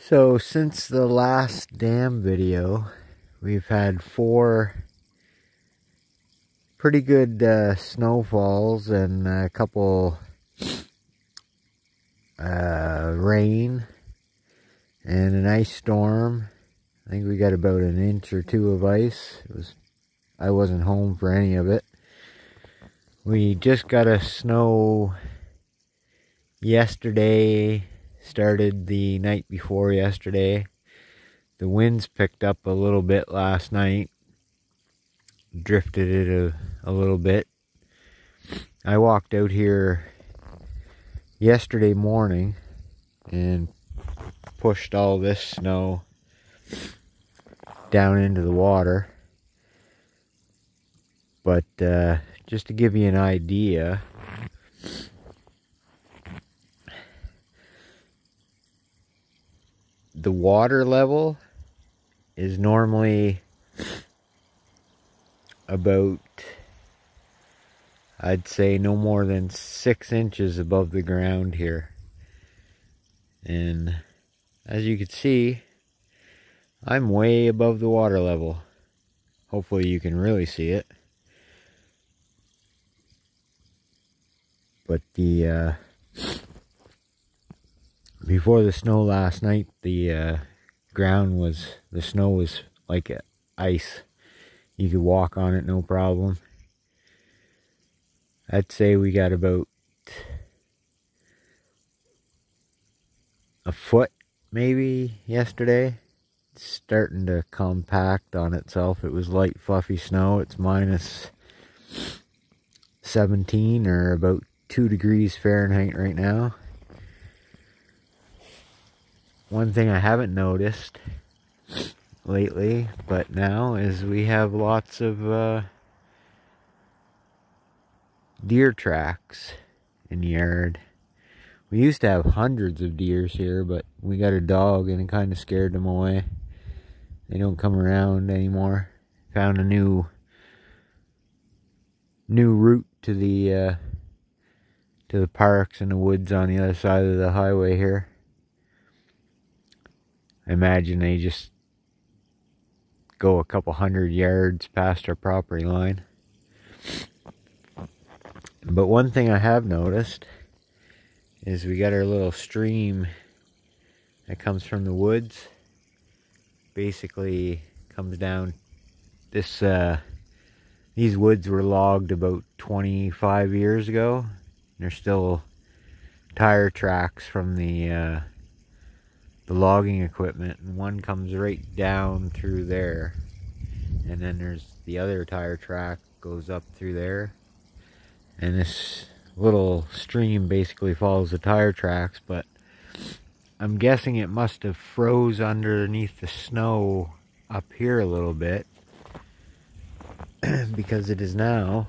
So since the last dam video, we've had 4 pretty good snowfalls and a couple rain and an ice storm. I think we got about an inch or 2 of ice. I wasn't home for any of it. We just got a snow yesterday, started the night before yesterday. The winds picked up a little bit last night, drifted it a little bit. I walked out here yesterday morning and pushed all this snow down into the water. But just to give you an idea, the water level is normally about, I'd say, no more than 6 inches above the ground here. And as you can see, I'm way above the water level. Hopefully you can really see it. But before the snow last night, the snow was like ice. You could walk on it no problem. I'd say we got about a foot maybe yesterday. It's starting to compact on itself. It was light fluffy snow. It's minus 17 or about 2 degrees Fahrenheit right now. One thing I haven't noticed lately, but now, is we have lots of deer tracks in the yard. We used to have hundreds of deers here, but we got a dog and it kind of scared them away. They don't come around anymore. Found a new route to the parks and the woods on the other side of the highway here. I imagine they just go a couple hundred yards past our property line. But one thing I have noticed is we got our little stream that comes from the woods. Basically comes down this these woods were logged about 25 years ago. There's still tire tracks from the logging equipment, and one comes right down through there, and then there's the other tire track goes up through there, and this little stream basically follows the tire tracks. But I'm guessing it must have froze underneath the snow up here a little bit, because it is now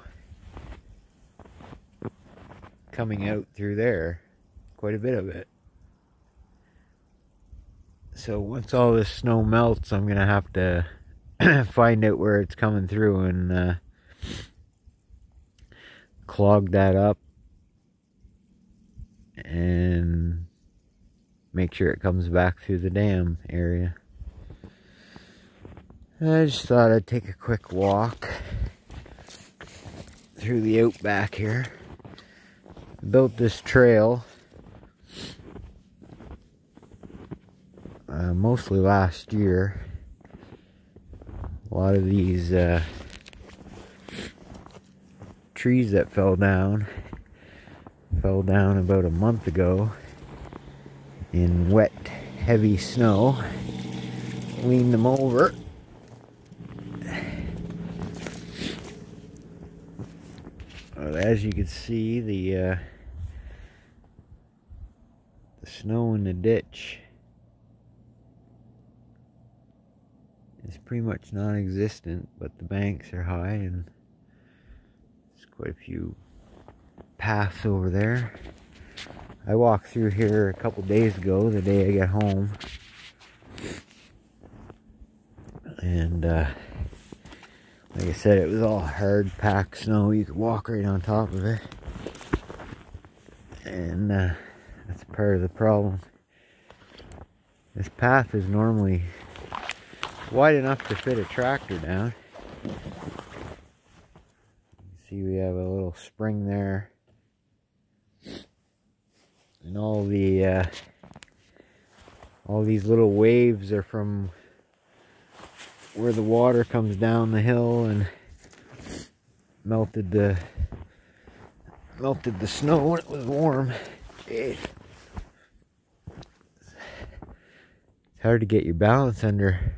coming out through there, quite a bit of it. So once all this snow melts, I'm gonna have to find out where it's coming through and clog that up and make sure it comes back through the dam area. I just thought I'd take a quick walk through the outback here. Built this trail mostly last year. A lot of these trees that fell down about a month ago in wet, heavy snow. Leaned them over. As you can see, the snow in the ditch is pretty much non-existent, but the banks are high and there's quite a few paths over there. I walked through here a couple days ago, the day I got home, and like I said, it was all hard packed snow. You could walk right on top of it, and that's part of the problem. This path is normally wide enough to fit a tractor down. See, we have a little spring there. And all these little waves are from where the water comes down the hill and melted the snow when it was warm. Jeez. It's hard to get your balance under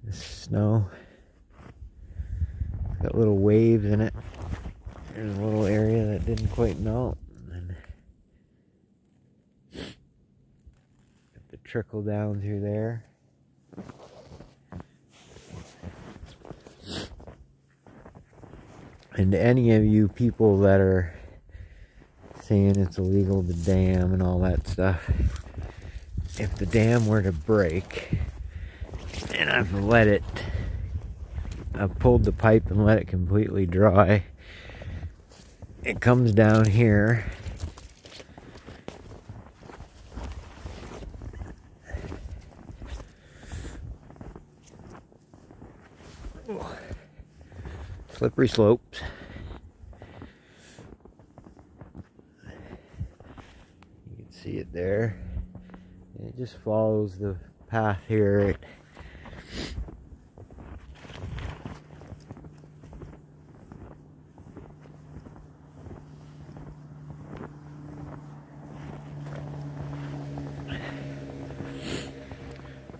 this snow. Got little waves in it. There's a little area that didn't quite melt. And got the trickle down through there. And any of you people that are saying it's illegal to dam and all that stuff, if the dam were to break and I've pulled the pipe and let it completely dry, it comes down here slippery slopes. You can see it there. And it just follows the path here.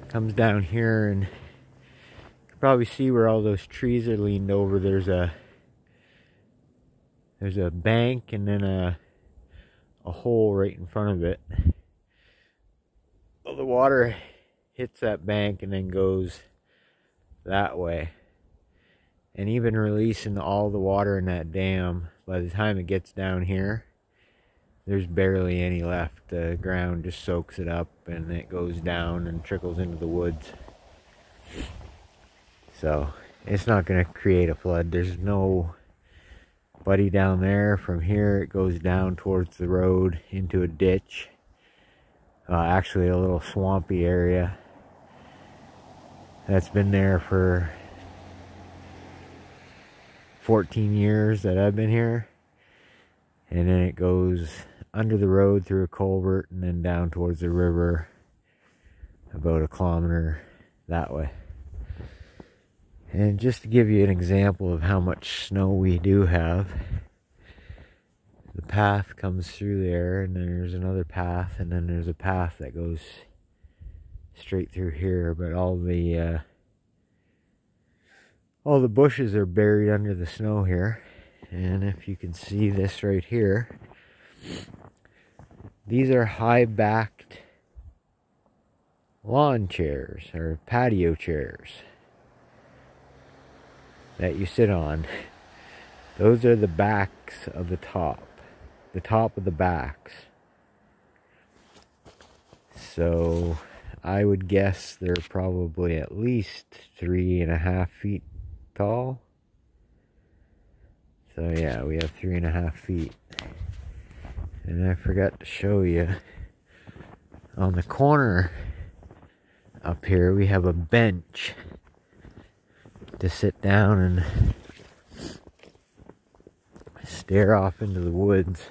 Comes down here, and you can probably see where all those trees are leaned over. There's a bank and then a hole right in front of it. Well, the water hits that bank and then goes that way. And even releasing all the water in that dam, by the time it gets down here, there's barely any left. The ground just soaks it up and it goes down and trickles into the woods. So it's not going to create a flood. There's no buddy down there. From here it goes down towards the road into a ditch. Actually a little swampy area that's been there for 14 years that I've been here. And then it goes under the road through a culvert and then down towards the river about 1 kilometer that way. And just to give you an example of how much snow we do have, the path comes through there, and then there's another path, and then there's a path that goes straight through here, but all the bushes are buried under the snow here. And if you can see this right here, these are high-backed lawn chairs or patio chairs that you sit on. Those are the backs of the top of the backs. So I would guess they're probably at least 3.5 feet tall. So yeah, we have 3.5 feet. And I forgot to show you, on the corner up here we have a bench to sit down and stare off into the woods.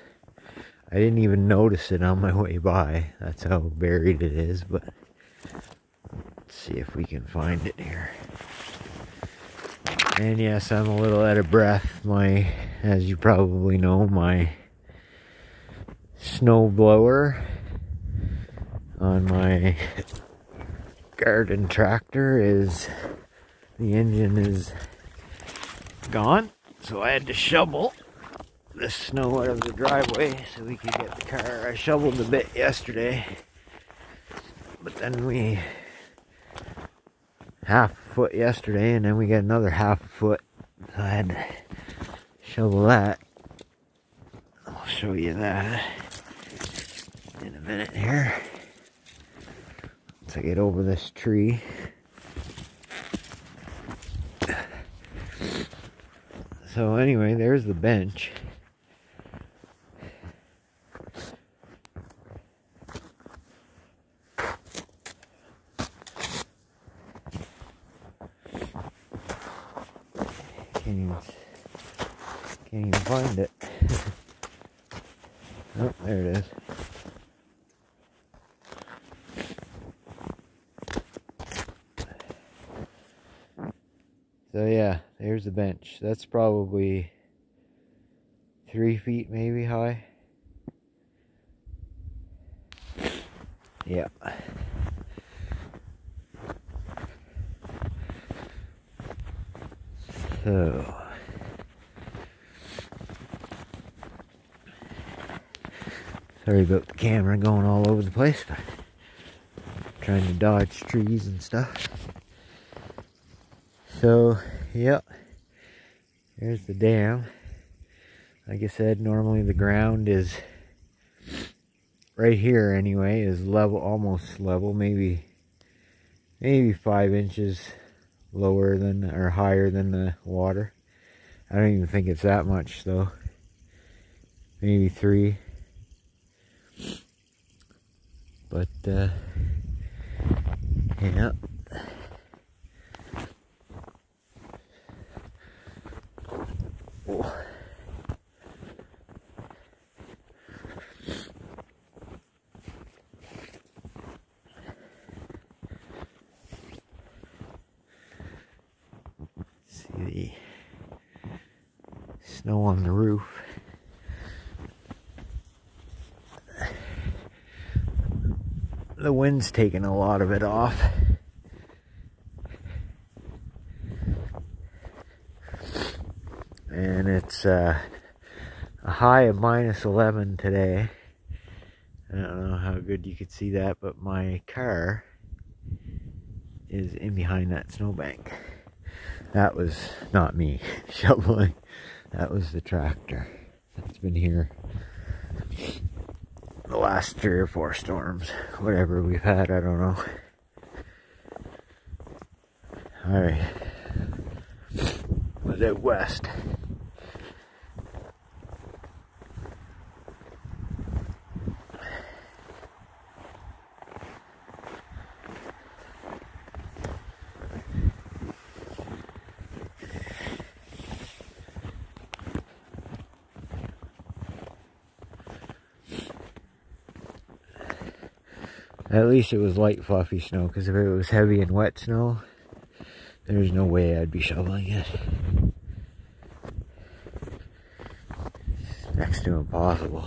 I didn't even notice it on my way by. That's how buried it is, but let's see if we can find it here. And yes, I'm a little out of breath. As you probably know, my snow blower on my garden tractor the engine is gone, so I had to shovel the snow out of the driveway so we could get the car. I shoveled a bit yesterday, but then we half a foot yesterday, and then we got another half a foot, so I had to shovel that. I'll show you that in a minute here. Once I get over this tree. So anyway, there's the bench. Can't even find it. Oh, there it is. So yeah, there's the bench. That's probably 3 feet maybe high. Yeah. So sorry about the camera going all over the place, but I'm trying to dodge trees and stuff. So, yeah, here's the dam. Like I said, normally the ground is right here anyway, is level, almost level, maybe 5 inches lower than or higher than the water. I don't even think it's that much though. Maybe 3. But yeah. Oh. See the snow on the roof. The wind's taking a lot of it off. And it's a high of -11 today. I don't know how good you could see that, but my car is in behind that snowbank. That was not me shoveling. That was the tractor that's been here the last 3 or 4 storms. Whatever we've had, I don't know. Alright. Was out west. At least it was light fluffy snow, because if it was heavy and wet snow, there's no way I'd be shoveling it. It's next to impossible.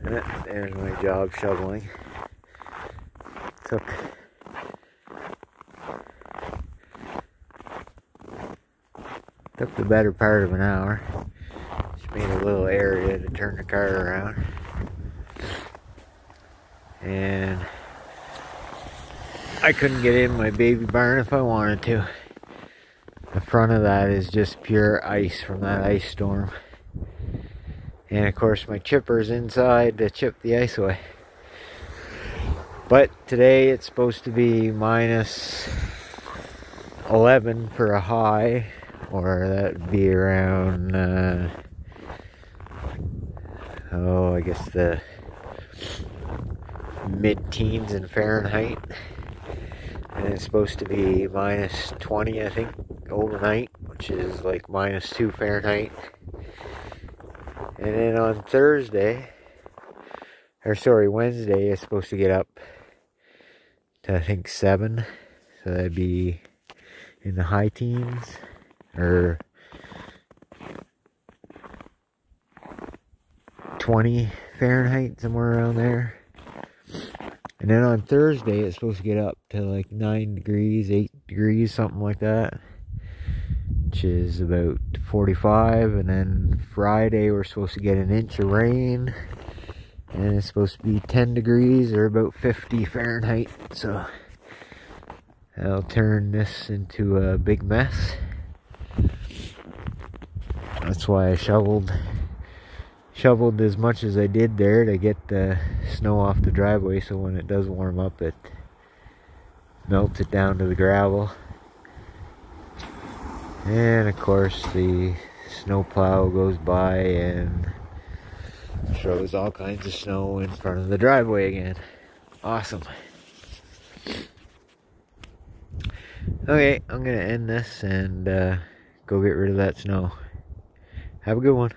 There's my job shoveling. Took the better part of an hour. Just made a little area to turn the car around. And I couldn't get in my baby barn if I wanted to. The front of that is just pure ice from that ice storm. And of course my chipper's inside to chip the ice away. But today it's supposed to be -11 for a high. Or that would be around, I guess the mid-teens in Fahrenheit. And it's supposed to be -20, I think, overnight, which is like -2 Fahrenheit. And then on Wednesday, it's supposed to get up to, I think, 7. So that'd be in the high teens. Or 20 Fahrenheit, somewhere around there. And then on Thursday, it's supposed to get up to like 9 degrees, 8 degrees, something like that. Which is about 45. And then Friday, we're supposed to get an inch of rain. And it's supposed to be 10 degrees or about 50 Fahrenheit. So that'll turn this into a big mess. That's why I shoveled as much as I did there to get the snow off the driveway, so when it does warm up, it melts it down to the gravel. And of course the snow plow goes by and Shows all kinds of snow in front of the driveway again. Awesome. Okay, I'm gonna end this and go get rid of that snow. Have a good one.